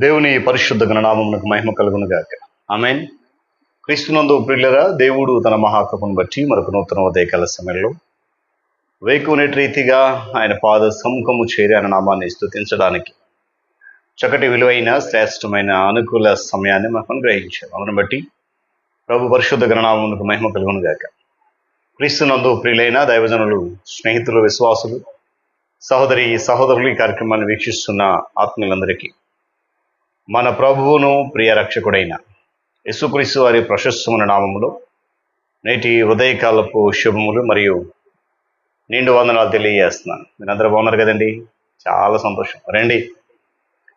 దేవుని పరిశుద్ధ గణనామమునకు మహిమ కలుగును గాక. ఆమేన్. క్రీస్తునందు ప్రియులరా, దేవుడు తన మహాకృపను బట్టి మరొక నూతన ఉదయకాల సమయంలో వేకునేటి రీతిగా ఆయన పాద సముఖము చేరి ఆయన నామాన్ని స్తుతించడానికి చక్కటి విలువైన శ్రేష్టమైన అనుకూల సమయాన్ని మనకు అనుగ్రహించారు. అందును బట్టి ప్రభు పరిశుద్ధ గణనామమునకు మహిమ కలుగును గాక. క్రీస్తునందు ప్రియులైన దైవజనులు, స్నేహితులు, విశ్వాసులు, సహోదరులు ఈ కార్యక్రమాన్ని వీక్షిస్తున్న ఆత్మీయులందరికీ మన ప్రభువును ప్రియ రక్షకుడైన యేసుక్రీస్తు వారి ప్రశస్తమైన నామములో నేటి ఉదయకాలపు శుభములు మరియు నిండు వందనాలు తెలియజేస్తున్నాను. మీరందరూ బాగున్నారు కదండి? చాలా సంతోషం. రండి,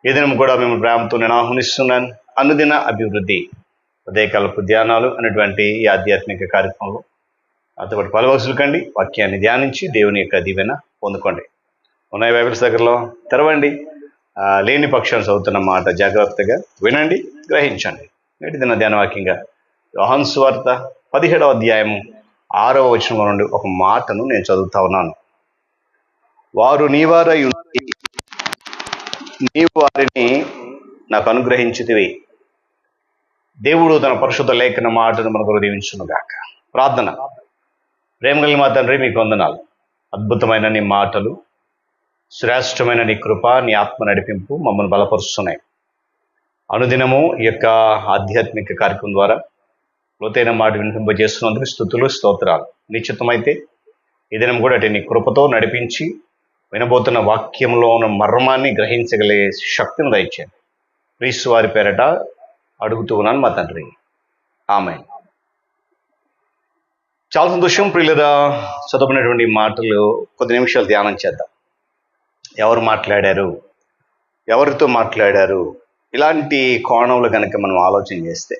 ఈ దినం కూడా మేము ప్రేమతో నేను ఆహ్వానిస్తున్నాను. అనుదిన అభివృద్ధి ఉదయకాలపు ధ్యానాలు అనేటువంటి ఈ ఆధ్యాత్మిక కార్యక్రమంలో నాతో పాటు పలువరుసలు కండి, వాక్యాన్ని ధ్యానించి దేవుని యొక్క దీవెన పొందుకోండి. ఉన్నాయి బైబిల్స్ దగ్గరలో తెరవండి. లేని పక్షాన్ని చదువుతున్న మాట జాగ్రత్తగా వినండి, గ్రహించండి. నేటి దిన ధ్యానవాక్యంగా యోహాను సువార్త 17వ అధ్యాయము 6వ వచనం నుండి ఒక మాటను నేను చదువుతా ఉన్నాను. వారు నీవారై ఉండి నీవు వారిని నాకు అనుగ్రహించితివి. దేవుడు తన పరిశుద్ధ లేఖన మాటను మనకు దీవించును గాక. ప్రార్థన. ప్రేమ కలిగిన మా తండ్రి, మీకు వందనాలు. అద్భుతమైన నీ మాటలు, శ్రేష్టమైన నీ కృప, నీ ఆత్మ నడిపింపు మమ్మల్ని బలపరుస్తున్నాయి. అనుదినము ఈ యొక్క ఆధ్యాత్మిక కార్యక్రమం ద్వారా లోతైన మాట వినిపింపజేస్తున్నందుకు స్తుతులు, స్తోత్రాలు. నిశ్చితమైతే ఈ దినం కూడా నీ కృపతో నడిపించి వినబోతున్న వాక్యంలో ఉన్న మర్మాన్ని గ్రహించగలిగే శక్తిని దయచేయండి. క్రీస్తు వారి పేరట అడుగుతూ ఉన్నాను మా తండ్రి, ఆమేన్. చాలా సంతోషం ప్రియులరా. చదువుకున్నటువంటి మాటలు కొద్ది నిమిషాలు ధ్యానం చేద్దాం. ఎవరు మాట్లాడారు, ఎవరితో మాట్లాడారు, ఇలాంటి కోణంలో కనుక మనం ఆలోచన చేస్తే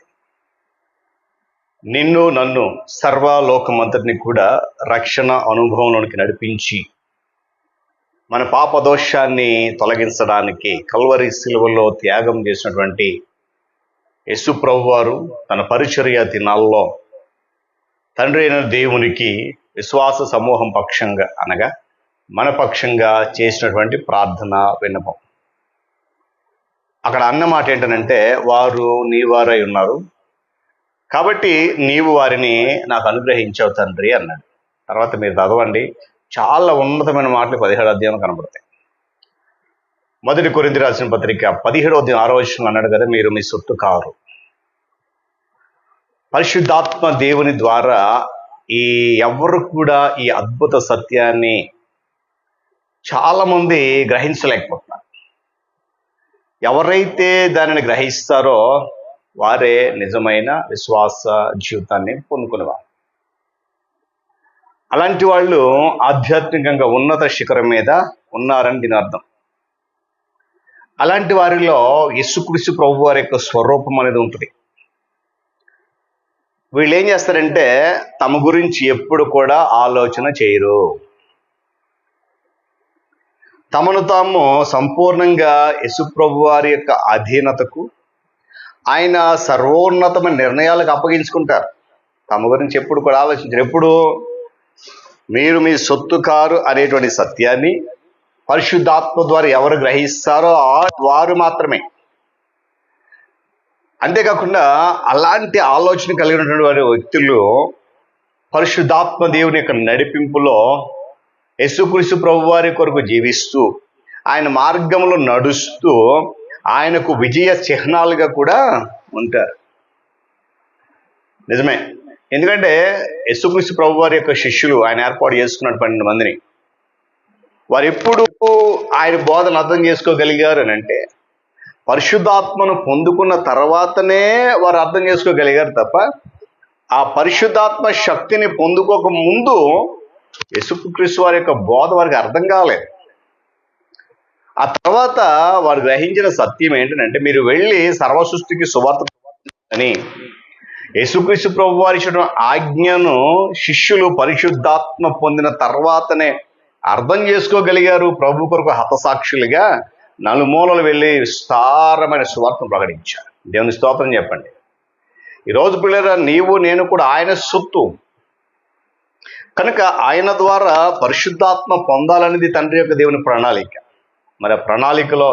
నిన్ను నన్ను సర్వలోకమంతటిని కూడా రక్షణ అనుభవంలోనికి నడిపించి మన పాపదోషాన్ని తొలగించడానికి కల్వరి శిలువలో త్యాగం చేసినటువంటి యేసు ప్రభువు వారు తన పరిచర్య దినాల్లో తండ్రి అయిన దేవునికి విశ్వాస సమూహం పక్షంగా అనగా మన పక్షంగా చేసినటువంటి ప్రార్థన విన్నపం. అక్కడ అన్న మాట ఏంటనంటే, వారు నీ వారై ఉన్నారు కాబట్టి నీవు వారిని నాకు అనుగ్రహించావు తండ్రి అన్నాడు. తర్వాత మీరు చదవండి, చాలా ఉన్నతమైన మాటలు 17వ అధ్యాయం కనబడతాయి. మొదటి కొరింథీ రాసిన పత్రిక 17వ అధ్యాయం 6వ వచనం అన్నాడు కదా, మీరు మీ సొత్తు కారు. పరిశుద్ధాత్మ దేవుని ద్వారా ఎవరు కూడా ఈ అద్భుత సత్యాన్ని చాలా మంది గ్రహించలేకపోతున్నారు. ఎవరైతే దానిని గ్రహిస్తారో వారే నిజమైన విశ్వాస జీవితాన్ని పొందుకునేవారు. అలాంటి వాళ్ళు ఆధ్యాత్మికంగా ఉన్నత శిఖరం మీద ఉన్నారని దీని అర్థం. అలాంటి వారిలో యేసుక్రీస్తు ప్రభు వారి యొక్క స్వరూపం అనేది ఉంటుంది. వీళ్ళు ఏం చేస్తారంటే తమ గురించి ఎప్పుడు కూడా ఆలోచన చేయరు. తమను తాము సంపూర్ణంగా యేసుప్రభు వారి యొక్క అధీనతకు, ఆయన సర్వోన్నతమైన నిర్ణయాలకు అప్పగించుకుంటారు. తమ గురించి ఎప్పుడు కూడా ఆలోచించారు. ఎప్పుడు మీరు మీ సొత్తు కారు అనేటువంటి సత్యాన్ని పరిశుద్ధాత్మ ద్వారా ఎవరు గ్రహిస్తారో వారు మాత్రమే. అంతేకాకుండా అలాంటి ఆలోచన కలిగినటువంటి వారి వ్యక్తులు పరిశుద్ధాత్మ దేవుని యొక్క నడిపింపులో యేసుక్రీస్తు ప్రభు వారి కొరకు జీవిస్తూ ఆయన మార్గంలో నడుస్తూ ఆయనకు విజయ చిహ్నాలుగా కూడా ఉంటారు. నిజమే. ఎందుకంటే యేసుక్రీస్తు ప్రభు వారి యొక్క శిష్యులు ఆయన ఏర్పాటు చేసుకున్న 12 మందిని వారు ఎప్పుడు ఆయన బోధన అర్థం చేసుకోగలిగారు అని అంటే పరిశుద్ధాత్మను పొందుకున్న తర్వాతనే వారు అర్థం చేసుకోగలిగారు తప్ప ఆ పరిశుద్ధాత్మ శక్తిని పొందుకోక ముందు యేసుక్రీస్తు వారి యొక్క బోధ వారికి అర్థం కాలేదు. ఆ తర్వాత వారు గ్రహించిన సత్యం ఏంటంటే, మీరు వెళ్ళి సర్వసృష్టికి సువార్త అని యేసుక్రీస్తు ప్రభు వారి ఇచ్చిన ఆజ్ఞను శిష్యులు పరిశుద్ధాత్మ పొందిన తర్వాతనే అర్థం చేసుకోగలిగారు. ప్రభు కొరకు హతసాక్షులుగా నలుమూలలు వెళ్ళి విస్తారమైన సువార్తను ప్రకటించారు. దేవుని స్తోత్రం చెప్పండి. ఈరోజు పిల్లరా, నీవు నేను కూడా ఆయన సొత్తు కనుక ఆయన ద్వారా పరిశుద్ధాత్మ పొందాలనేది తండ్రి యొక్క దేవుని ప్రణాళిక. మరి ఆ ప్రణాళికలో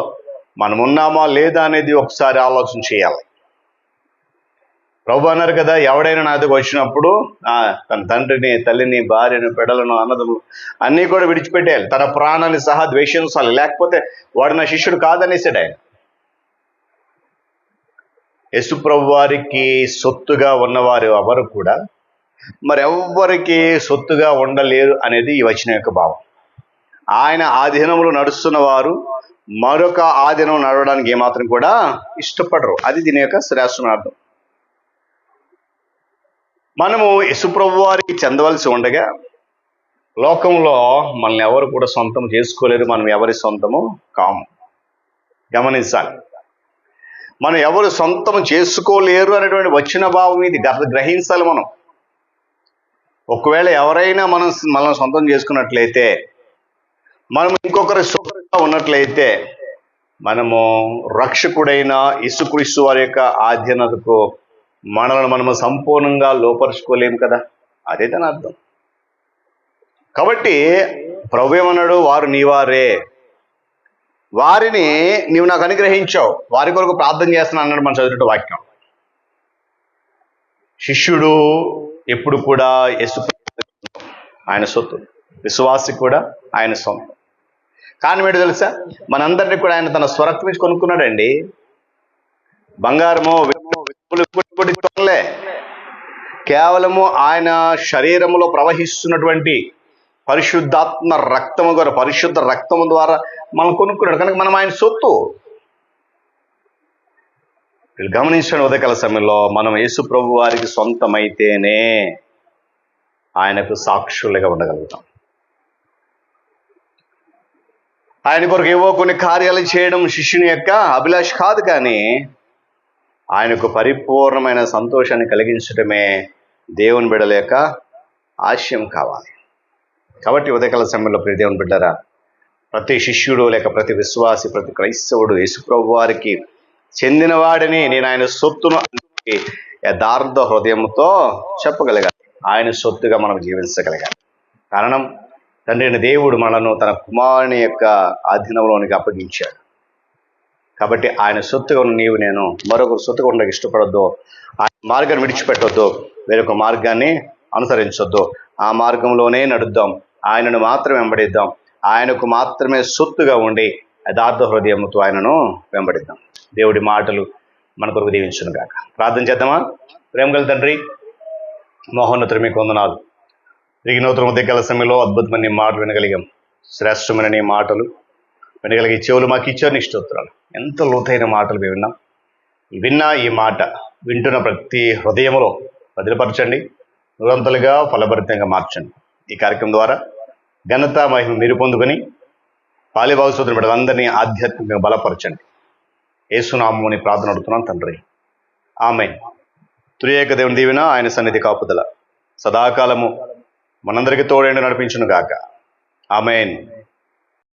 మనం ఉన్నామా లేదా అనేది ఒకసారి ఆలోచన చేయాలి. ప్రభు అన్నారు కదా, ఎవడైనా నా దగ్గరకు వచ్చినప్పుడు తన తండ్రిని, తల్లిని, భార్యను, బిడ్డలను, అన్నదమ్ములు అన్నీ కూడా విడిచిపెట్టేయాలి, తన ప్రాణాన్ని సహా ద్వేషించాలి, లేకపోతే వాడు నా శిష్యుడు కాదనేసాడు ఆయన. యేసు ప్రభు వారికి సొత్తుగా ఉన్నవారు ఎవరు కూడా మరెవ్వరికి సొత్తుగా ఉండలేరు అనేది ఈ వచనం యొక్క భావం. ఆయన ఆధీనంలో నడుస్తున్న వారు మరొక ఆధీనం నడవడానికి ఏమాత్రం కూడా ఇష్టపడరు. అది దీని యొక్క శ్రేష్ఠార్థం. మనము యేసుప్రభు వారికి చెందవలసి ఉండగా లోకంలో మనల్ని ఎవరు కూడా సొంతం చేసుకోలేరు. మనం ఎవరి సొంతము కాము. గమనించాలి. మనం ఎవరు సొంతం చేసుకోలేరు అనేటువంటి వచ్చిన భావం ఇది గ్రహించాలి. మనం ఒకవేళ ఎవరైనా మనల్ని సొంతం చేసుకున్నట్లయితే, మనం ఇంకొకరి సొంతంగా ఉన్నట్లయితే, మనము రక్షకుడైన యేసుక్రీస్తు వారి యొక్క ఆధీనతకు మనము సంపూర్ణంగా లోపరుచుకోలేము కదా. అదే దాని అర్థం. కాబట్టి ప్రభు ఏమన్నాడు, వారు నీవారే, వారిని నీవు నాకు అనుగ్రహించావు, వారి కొరకు ప్రార్థన చేస్తున్నాను అన్నాడు మనం చదివిన వాక్యం. శిష్యుడు ఎప్పుడు కూడా యేసు ఆయన సొత్తు, విశ్వాసి కూడా ఆయన సొంతం. కారణం ఏంటో తెలుసా, మనందరినీ కూడా ఆయన తన స్వరక్తం నుంచి కొనుక్కున్నాడండి. బంగారము కొనలే, కేవలము ఆయన శరీరములో ప్రవహిస్తున్నటువంటి పరిశుద్ధాత్మ రక్తము ద్వారా, పరిశుద్ధ రక్తము ద్వారా మనం కొనుక్కున్నాడు. కనుక మనం ఆయన సొత్తు. వీళ్ళు గమనించండి, ఉదయకాల సమయంలో మనం యేసు ప్రభు వారికి సొంతమైతేనే ఆయనకు సాక్షులుగా ఉండగలుగుతాం. ఆయన కొరకు ఏవో కొన్ని కార్యాలు చేయడం శిష్యుని యొక్క అభిలాష కాదు, కానీ ఆయనకు పరిపూర్ణమైన సంతోషాన్ని కలిగించడమే దేవుని బిడ్డల యొక్క ఆశయం కావాలి. కాబట్టి ఉదయకాల సమయంలో ప్రియ దేవుని బిడ్డలారా, ప్రతి శిష్యుడు లేక ప్రతి విశ్వాసి, ప్రతి క్రైస్తవుడు యేసుప్రభు వారికి చెందినవాడిని, నేను ఆయన సొత్తును యథార్థ హృదయంతో చెప్పగలగాలి. ఆయన సొత్తుగా మనం జీవించగలగాలి. కారణం, తండ్రి అయిన దేవుడు మనను తన కుమారుని యొక్క ఆధీనంలోనికి అప్పగించాడు. కాబట్టి ఆయన సొత్తుగా ఉన్న నీవు నేను మరొకరు సొత్తుగా ఉండడానికి ఇష్టపడొద్దు. ఆయన మార్గాన్ని విడిచిపెట్టొద్దు, వేరొక మార్గాన్ని అనుసరించొద్దు. ఆ మార్గంలోనే నడుద్దాం, ఆయనను మాత్రమే వెంబడిద్దాం, ఆయనకు మాత్రమే సొత్తుగా ఉండి యథార్థ హృదయంతో ఆయనను వెంబడిద్దాం. దేవుడి మాటలు మన కొరకు దీవించును గాక. ప్రార్థన చేద్దామా? ప్రేమగల తండ్రి, మహోన్నతుడు, మీకు వందనాలు. తిరిగి నూతన ఉదయకాల సమయంలో అద్భుతమైన నీ మాటలు వినగలిగాం. శ్రేష్టమైన నీ మాటలు వినగలిగే చెవులు మాకు ఇచ్చారు. నీ స్తోత్రాలు. ఎంత లోతైన మాటలు విన్నాం. విన్నా ఈ మాట వింటున్న ప్రతి హృదయంలో భద్రపరచండి, నిరంతలుగా ఫలభరితంగా మార్చండి. ఈ కార్యక్రమం ద్వారా ఘనత మహిమ మీరు పొందుకొని పాలిభాగ సోదరుని బిడ్డలందరినీ ఆధ్యాత్మికంగా బలపరచండి. యేసునామముని ప్రార్థన అడుగుతున్నాను తండ్రి, ఆమేన్. త్రియేక దేవుని దీవెన, ఆయన సన్నిధి కాపుదల సదాకాలము మనందరికీ తోడేండి నడిపించును గాక. ఆమేన్.